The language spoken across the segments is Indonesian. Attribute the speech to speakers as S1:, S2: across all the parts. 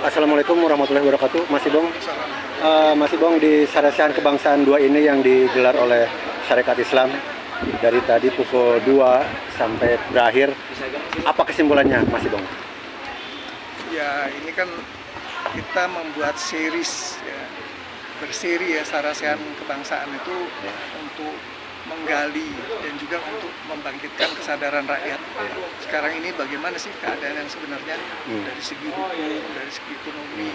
S1: Assalamualaikum warahmatullahi wabarakatuh. Masih Bong di Sarasehan Kebangsaan 2 ini yang digelar oleh Syarikat Islam dari tadi pukul 2 sampai berakhir. Apa kesimpulannya Masih Bong?
S2: Ya, ini kan kita membuat series ya, berseri ya, Sarasehan Kebangsaan itu untuk menggali dan juga untuk membangkitkan kesadaran rakyat. Sekarang ini bagaimana sih keadaan yang sebenarnya dari segi hukum, dari segi ekonomi,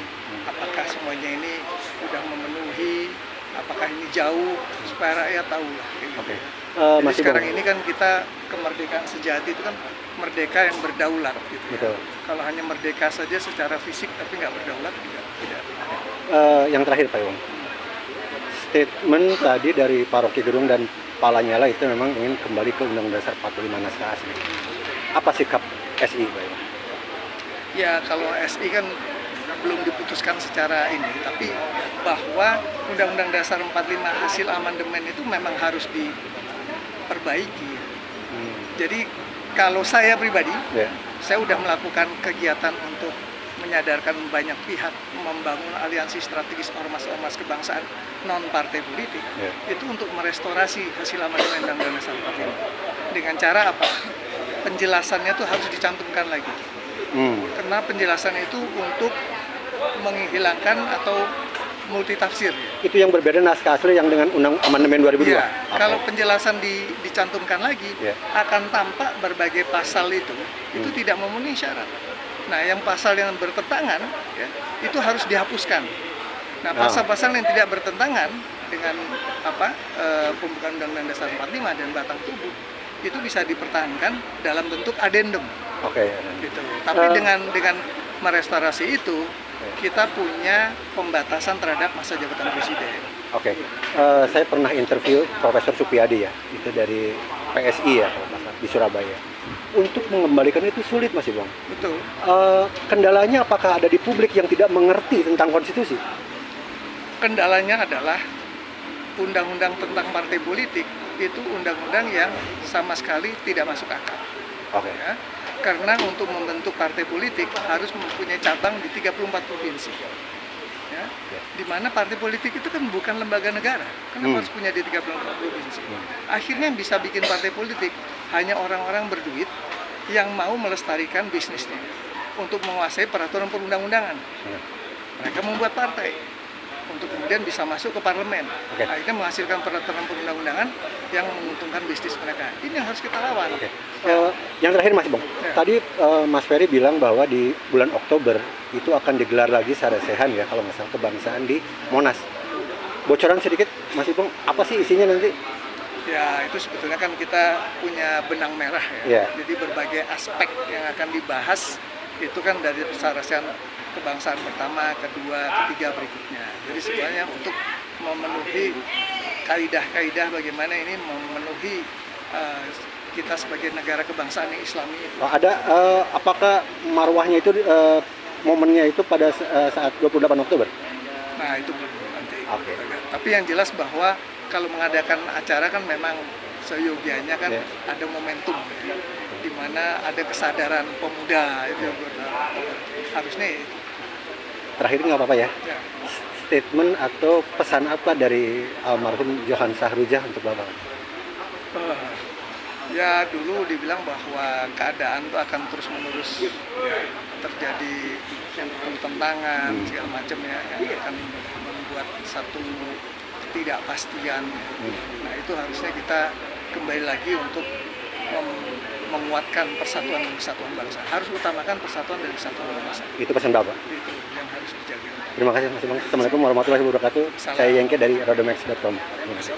S2: apakah semuanya ini sudah memenuhi, apakah ini jauh, supaya rakyat tahu lah. Gitu. Jadi sekarang ini kan kita kemerdekaan sejati itu kan merdeka yang berdaulat gitu.
S1: Betul.
S2: Kalau hanya merdeka saja secara fisik tapi nggak berdaulat tidak.
S1: Yang terakhir Pak Iwan, statement tadi dari Paroki Gerung dan Pak Lanyala itu memang ingin kembali ke Undang-Undang Dasar 45 naskah asli. Apa sikap SI Pak Iwan?
S2: Ya, kalau SI kan belum diputuskan secara ini, tapi bahwa Undang-Undang Dasar 45 hasil amandemen itu memang harus diperbaiki. Jadi kalau saya pribadi, saya sudah melakukan kegiatan untuk menyadarkan banyak pihak membangun aliansi strategis ormas-ormas kebangsaan non partai politik itu untuk merestorasi hasil amandemen Undang-Undang Dasar 45. Dengan cara apa? Penjelasannya tuh harus dicantumkan lagi. Karena penjelasan itu untuk menghilangkan atau multitafsir.
S1: Itu yang berbeda naskah asli yang dengan amandemen 2002.
S2: Ya, kalau penjelasan dicantumkan lagi akan tampak berbagai pasal itu tidak memenuhi syarat. Nah, yang pasal yang bertentangan itu harus dihapuskan. Nah, pasal-pasal yang tidak bertentangan dengan pembukaan Undang-Undang Dasar 45 dan batang tubuh itu bisa dipertahankan dalam bentuk adendum. Gitu. Tapi dengan merestorasi itu kita punya pembatasan terhadap masa jabatan presiden.
S1: Saya pernah interview Profesor Supyadi ya, itu dari PSI ya di Surabaya. Untuk mengembalikan itu sulit Masih Bang.
S2: Betul.
S1: Kendalanya apakah ada di publik yang tidak mengerti tentang konstitusi?
S2: Kendalanya adalah undang-undang tentang partai politik itu undang-undang yang sama sekali tidak masuk akal. Ya, karena untuk membentuk partai politik harus mempunyai cabang di 34 provinsi. Ya, di mana partai politik itu kan bukan lembaga negara. Kenapa harus punya di 34 provinsi? Akhirnya yang bisa bikin partai politik hanya orang-orang berduit yang mau melestarikan bisnisnya untuk menguasai peraturan perundang-undangan. Mereka membuat partai untuk kemudian bisa masuk ke parlemen. Akhirnya menghasilkan peraturan perundang-undangan yang menguntungkan bisnis mereka. Ini yang harus kita lawan.
S1: Yang terakhir Mas Bang, tadi Mas Ferry bilang bahwa di bulan Oktober itu akan digelar lagi Sarasehan ya, kalau nggak salah kebangsaan di Monas. Bocoran sedikit Mas Bang, apa sih isinya nanti?
S2: Ya, itu sebetulnya kan kita punya benang merah ya. Jadi berbagai aspek yang akan dibahas itu kan dari Sarasehan Kebangsaan pertama, kedua, ketiga berikutnya. Jadi sebenarnya untuk memenuhi kaidah-kaidah bagaimana ini memenuhi kita sebagai negara kebangsaan yang Islami itu.
S1: Apakah marwahnya itu momennya itu pada saat 28 Oktober?
S2: Nah, itu belum nanti. Tapi yang jelas bahwa kalau mengadakan acara kan memang seyogianya kan ada momentum di mana ada kesadaran pemuda itu harusnya itu.
S1: Terakhir nggak apa-apa ya? Statement atau pesan apa dari almarhum Johan Sahrujah untuk Bapak?
S2: Ya, dulu dibilang bahwa keadaan itu akan terus-menerus terjadi pertentangan segala macam ya, yang akan membuat satu ketidakpastian. Nah, itu harusnya kita kembali lagi untuk menguatkan persatuan dan kesatuan bangsa. Harus utamakan persatuan dan kesatuan bangsa.
S1: Itu pesan Bapak?
S2: Itu yang harus dijaga.
S1: Terima kasih Mas Bang. Assalamualaikum warahmatullahi wabarakatuh. Saya Yengke dari rodomax.com.
S2: Terima kasih.